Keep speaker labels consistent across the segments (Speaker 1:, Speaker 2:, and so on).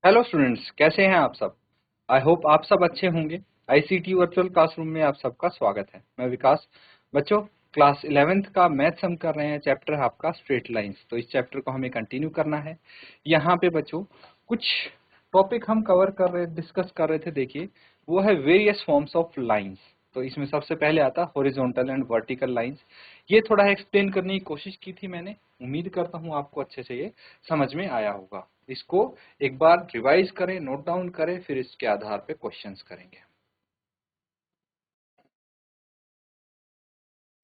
Speaker 1: Hello students, कैसे हैं आप सब। आई होप आप सब अच्छे होंगे। आईसीटी वर्चुअल क्लासरूम में आप सबका स्वागत है। मैं विकास। बच्चों, क्लास 11th का मैथ्स हम कर रहे हैं। चैप्टर है आपका स्ट्रेट लाइंस। तो इस चैप्टर को हमें कंटिन्यू करना है। यहाँ पे बच्चों कुछ टॉपिक हम डिस्कस कर रहे थे। देखिए, वो है वेरियस फॉर्म्स ऑफ लाइंस। तो इसमें सबसे पहले आता हॉरिजॉन्टल एंड वर्टिकल लाइंस। ये थोड़ा एक्सप्लेन करने की कोशिश की थी मैंने। उम्मीद करता हूँ आपको अच्छे से ये समझ में आया होगा। इसको एक बार रिवाइज करें, नोट डाउन करें, फिर इसके आधार पे क्वेश्चंस करेंगे।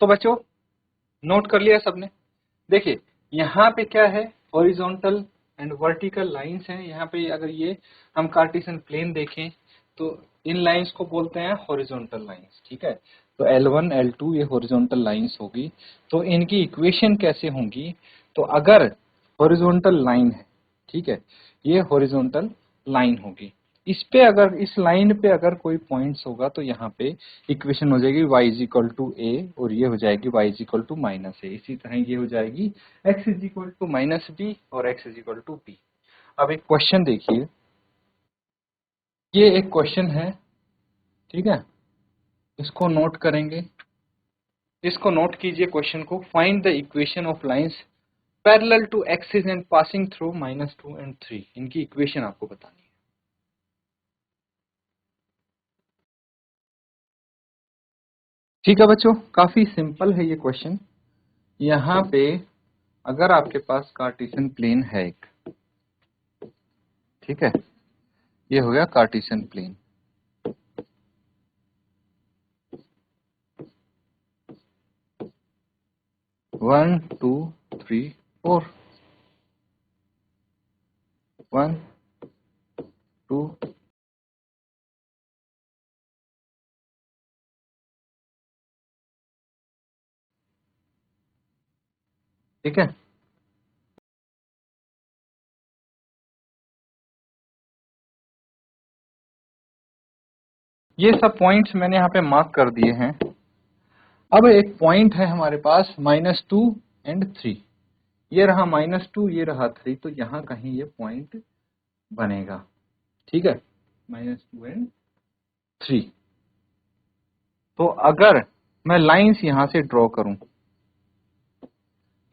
Speaker 1: तो बच्चों, नोट कर लिया सबने। देखिए, यहाँ पे क्या है, हॉरिजॉन्टल एंड वर्टिकल लाइंस हैं। यहाँ पे अगर ये हम कार्टेशियन प्लेन देखें तो इन लाइंस को बोलते हैं हॉरिजॉन्टल लाइंस। ठीक है, तो L1 L2 ये हॉरिजॉन्टल लाइंस होगी। तो इनकी इक्वेशन कैसे होंगी? तो अगर हॉरिजॉन्टल लाइन है, ठीक है, ये हॉरिजॉन्टल लाइन होगी। इस लाइन पे अगर कोई पॉइंट्स होगा तो यहाँ पे इक्वेशन हो जाएगी y is equal to a, और ये हो जाएगी y is equal to minus a. इसी तरह ये हो जाएगी x is equal to minus b और x is equal to b. अब एक क्वेश्चन देखिए, ये एक क्वेश्चन है, ठीक है, इसको नोट करेंगे। इसको नोट कीजिए क्वेश्चन को। Find the equation of lines parallel to axis and passing through -2 and 3। इनकी इक्वेशन आपको बतानी है। ठीक है बच्चों, काफी सिंपल है ये क्वेश्चन। यहाँ पे अगर आपके पास कार्टेशियन प्लेन है एक, ठीक है, ये हो गया Cartesian plane. One two three four, 1 2 ठीक है। ये सब पॉइंट्स मैंने यहाँ पे मार्क कर दिए हैं। अब एक पॉइंट है हमारे पास -2 and 3। ये रहा -2, ये रहा 3, तो यहाँ कहीं ये पॉइंट बनेगा। ठीक है, -2 and 3। तो अगर मैं लाइंस यहाँ से ड्रॉ करूं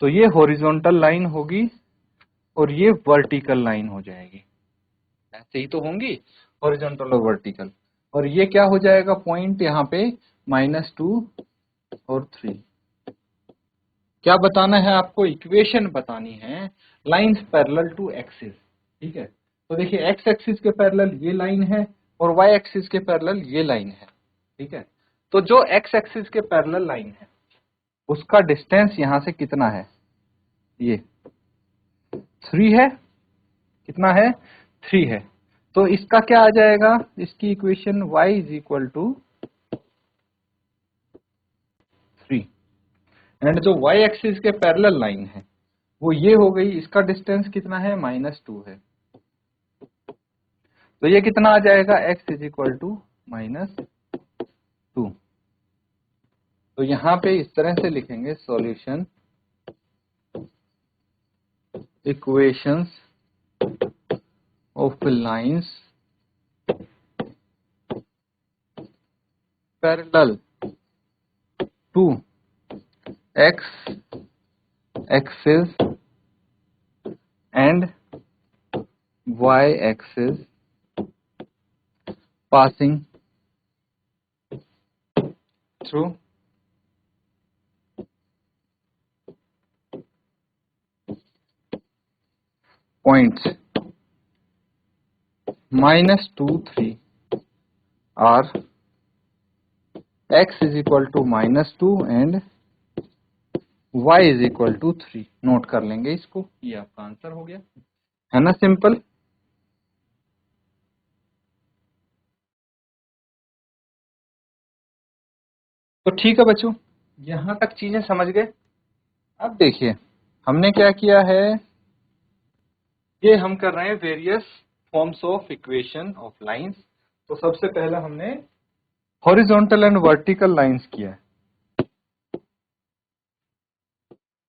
Speaker 1: तो ये हॉरिजॉन्टल लाइन होगी और ये वर्टिकल लाइन हो जाएगी। ऐसे ही तो होंगी, हॉरिजॉन्टल और वर्टिकल। और ये क्या हो जाएगा पॉइंट यहाँ पे, -2 और 3। क्या बताना है आपको? इक्वेशन बतानी है लाइंस पैरेलल टू एक्सिस। ठीक है, तो देखिए एक्स एक्सिस के पैरेलल ये लाइन है और वाई एक्सिस के पैरेलल ये लाइन है। ठीक है, तो जो एक्स एक्सिस के पैरेलल लाइन है उसका डिस्टेंस यहाँ से कितना है? ये 3 है। कितना है? 3 है। तो इसका क्या आ जाएगा? इसकी equation y is equal to 3। And जो y एक्सिस के पैरेलल लाइन है वो ये हो गई। इसका डिस्टेंस कितना है? -2 है। तो ये कितना आ जाएगा? x is equal to -2। तो यहाँ पे इस तरह से लिखेंगे solution equations of lines parallel to x axis and y axis passing through points -2 3 are x is equal to -2 and y is equal to 3। Note कर लेंगे इसको। ये आपका आंसर हो गया, है ना, सिंपल। तो ठीक है बच्चों, यहां तक चीजें समझ गए। अब देखिए हमने क्या किया है, ये हम कर रहे हैं various forms of equation of lines. तो सबसे पहला हमने हॉरिजॉन्टल एंड वर्टिकल लाइंस किया है।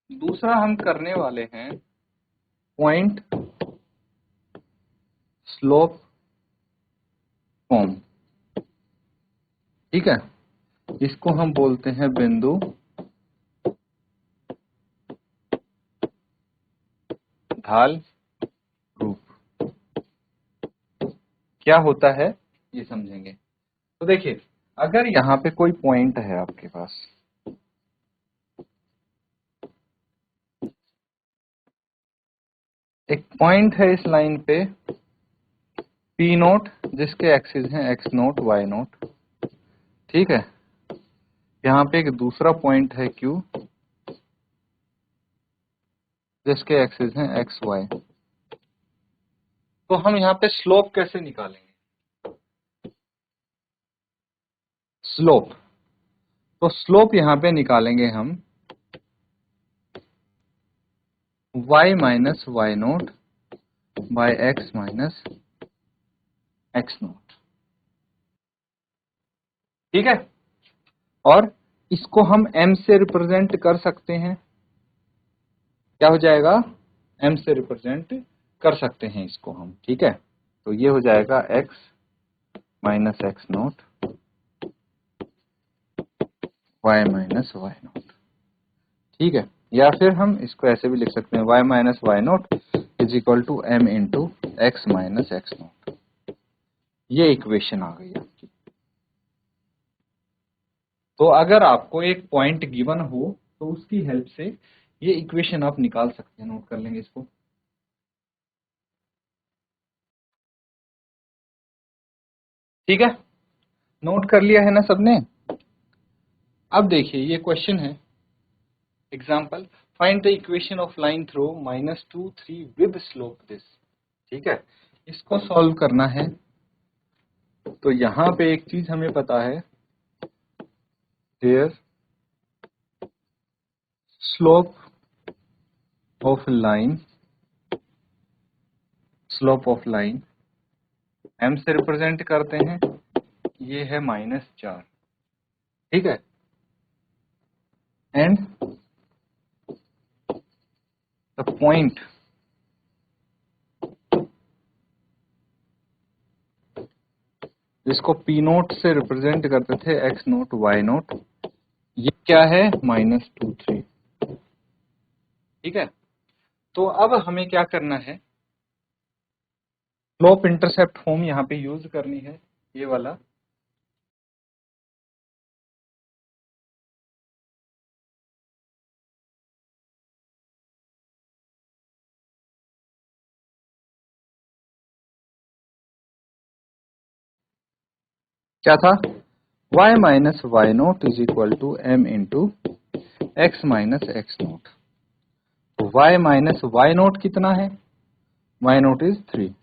Speaker 1: दूसरा हम करने वाले हैं पॉइंट स्लोप फॉर्म, ठीक है। इसको हम बोलते हैं बिंदु ढाल रूप। क्या होता है ये समझेंगे। तो देखिए, अगर यहाँ पे कोई पॉइंट है आपके पास, एक पॉइंट है इस लाइन पे P नोट, जिसके एक्सिस हैं x नोट y नोट, ठीक है। यहाँ पे एक दूसरा पॉइंट है Q, जिसके एक्सिस हैं x y। तो हम यहाँ पे स्लोप कैसे निकालेंगे? स्लोप, तो स्लोप यहाँ पे निकालेंगे हम y minus y note by x minus x note, ठीक है। और इसको हम m से रिप्रेजेंट कर सकते हैं। क्या हो जाएगा? m से रिप्रेजेंट कर सकते हैं इसको हम, ठीक है। तो ये हो जाएगा x minus x note y minus y note, ठीक है। या फिर हम इसको ऐसे भी लिख सकते हैं y minus y note is equal to m into x minus x note. ये इक्वेशन आ गई आपकी। तो अगर आपको एक पॉइंट गिवन हो तो उसकी हेल्प से ये इक्वेशन आप निकाल सकते हैं। नोट कर लेंगे इसको। ठीक है, नोट कर लिया है ना सबने? अब देखिए, ये क्वेश्चन है example, find the equation of line throw -2 3 with slope this. ठीक है, इसको सॉल्व करना है। तो यहां पे एक चीज हमें पता है, here slope of line, slope of line m से रिप्रेजेंट करते हैं, ये है -4, ठीक है। एंड द पॉइंट जिसको P नोट से रिप्रेजेंट करते थे x नोट y नोट, ये क्या है? -2 3, ठीक है। तो अब हमें क्या करना है? स्लोप इंटरसेप्ट फॉर्म यहाँ पे यूज करनी है, ये वाला। क्या था? y minus y note is equal to m into x minus x note. तो y माइनस वाई नोट कितना है? y note is 3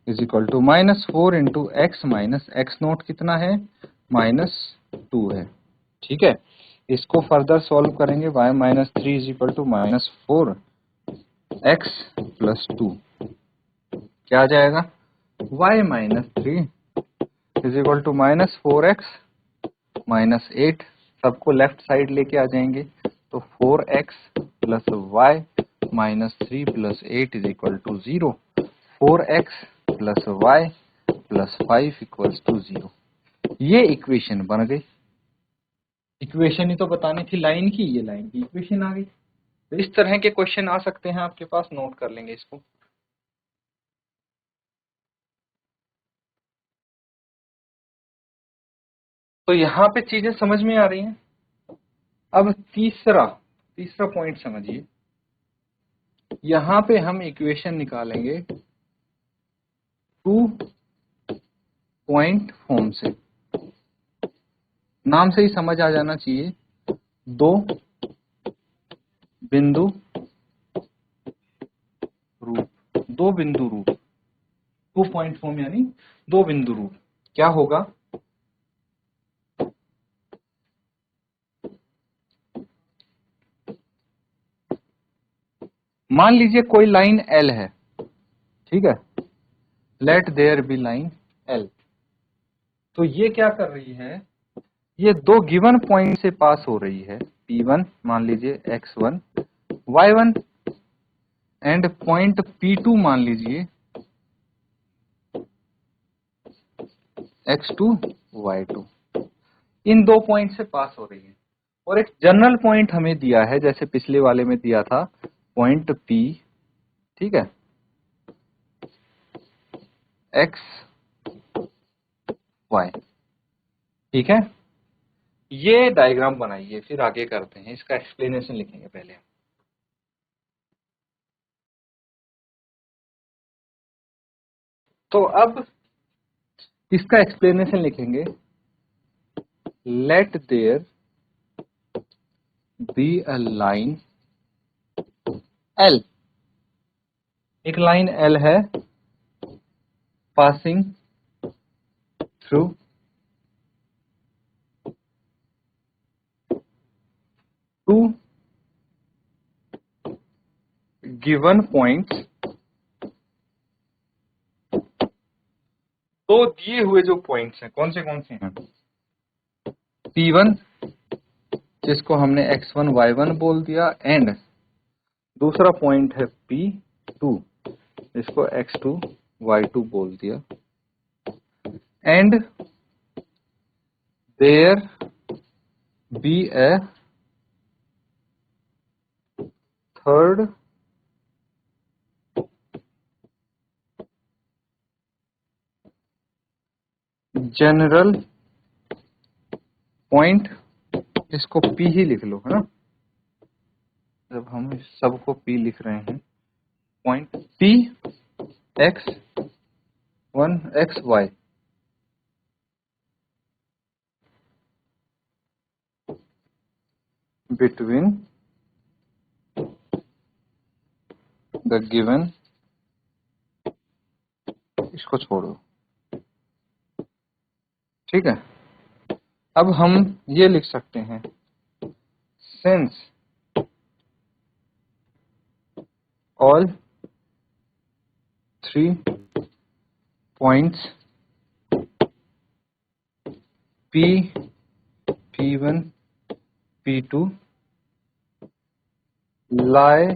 Speaker 1: is equal to -4 into x minus x note कितना है? -2 है, ठीक है। इसको फर्दर सॉल्व करेंगे, y minus 3 is equal to -4 x plus 2, क्या आ जाएगा? y minus 3 is equal to -4x minus 8, सबको लेफ्ट साइड लेके आ जाएंगे। तो 4x plus y minus 3 plus 8 is equal to 0। 4x plus y plus 5 equals to 0। ये इक्वेशन बन गई। इक्वेशन ही तो बतानी थी लाइन की, ये लाइन की इक्वेशन आ गई। तो इस तरह के क्वेश्चन आ सकते हैं आपके पास, नोट कर लेंगे इसको। तो यहाँ पे चीजें समझ में आ रही हैं। अब तीसरा पॉइंट समझिए। यहाँ पे हम इक्वेशन निकालेंगे 2 पॉइंट फॉर्म से। नाम से ही समझ आ जाना चाहिए, दो बिंदु रूप, दो बिंदु रूप, 2 पॉइंट फॉर्म यानी दो बिंदु रूप। क्या होगा? मान लीजिए कोई लाइन L है, ठीक है। Let there be line L। तो ये क्या कर रही है? ये दो गिवन पॉइंट से पास हो रही है। P1 मान लीजिए x1 y1 and point P2 मान लीजिए x2 y2 इन दो पॉइंट से पास हो रही है। और एक जनरल पॉइंट हमें दिया है, जैसे पिछले वाले में दिया था पॉइंट P, ठीक है, x y, ठीक है। ये डायग्राम बनाइए, फिर आगे करते हैं, इसका एक्सप्लेनेशन लिखेंगे पहले। तो अब इसका एक्सप्लेनेशन लिखेंगे, let there be a line L, एक लाइन L है passing through two given points, तो दिए हुए जो पॉइंट्स हैं कौन से हैं, P1 जिसको हमने x1 y1 बोल दिया, एंड दूसरा पॉइंट है P2 जिसको x2 y2 बोल दिया, and there be a third general point, इसको P ही लिख लो, है ना, जब हम सबको P लिख रहे हैं, point P x1 xy between the given, इसको छोड़ो, ठीक है। अब हम ये लिख सकते हैं, since all three points P, P1, P2 lie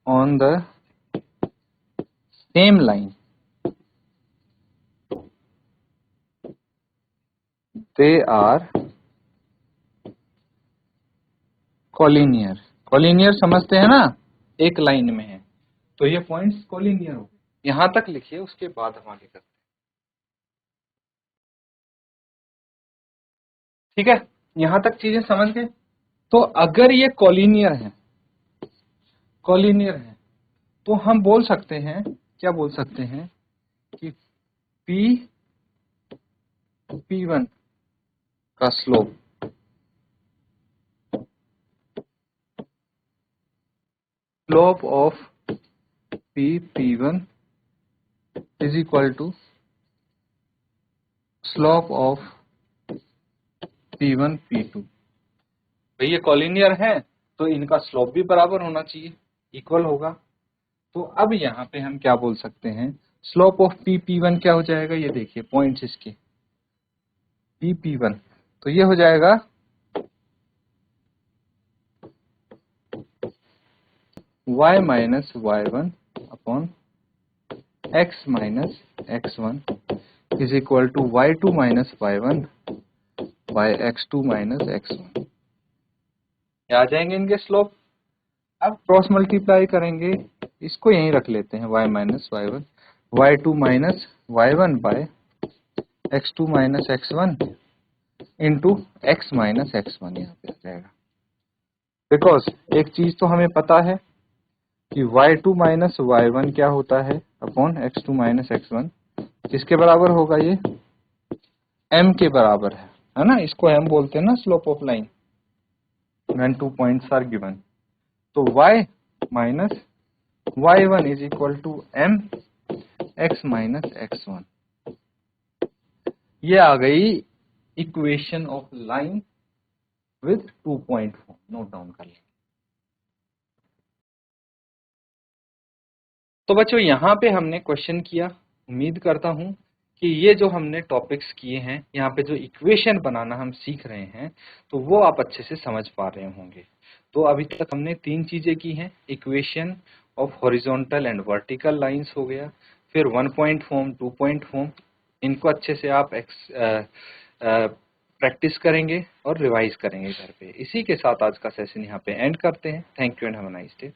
Speaker 1: on the same line, they are collinear, collinear समझते हैं ना, एक लाइन में है तो ये पॉइंट्स कोलिनियर हो गए। यहां तक लिखिए, उसके बाद हम आगे करते हैं, ठीक है। यहां तक चीजें समझ गए। तो अगर ये कोलिनियर है तो हम बोल सकते हैं, क्या बोल सकते हैं कि P1 का slope of P1 is equal to slope of P1 P2। भाई ये कॉलिनियर है तो इनका स्लोप भी बराबर होना चाहिए, इक्वल होगा। तो अब यहाँ पे हम क्या बोल सकते हैं, स्लोप ऑफ P1 क्या हो जाएगा, ये देखिए पॉइंट्स इसके P1, तो ये हो जाएगा y minus y1 upon x minus x1 is equal to y2 minus y1 by x2 minus x1। आ जाएंगे इनके स्लोप। अब क्रॉस मल्टीप्लाई करेंगे, इसको यहीं रख लेते हैं, y minus y1 y2 minus y1 by x2 minus x1 into x minus x1 यहाँ पे आ जाएगा। बिकॉज एक चीज तो हमें पता है कि y2 माइनस y1 क्या होता है अपॉन x2 माइनस x1, किसके बराबर होगा, ये m के बराबर है ना, इसको m बोलते हैं ना slope of line when two points are given. तो y minus y1 is equal to m x minus x1, ये आ गई equation of line with 2 point form. Note down कर लें। तो बच्चों यहाँ पे हमने क्वेश्चन किया, उम्मीद करता हूँ कि ये जो हमने टॉपिक्स किए हैं, यहाँ पे जो इक्वेशन बनाना हम सीख रहे हैं, तो वो आप अच्छे से समझ पा रहे होंगे। तो अभी तक हमने 3 चीजें की हैं, equation of horizontal and vertical lines हो गया, फिर 1 पॉइंट फॉर्म, 2 पॉइंट फॉर्म, इनको अच्छे से आप प्रैक्टिस करेंगे और रिवाइज करेंगे घर पे। इसी के साथ आज का सेशन यहाँ पे एंड करते हैं। Thank you and have a nice day.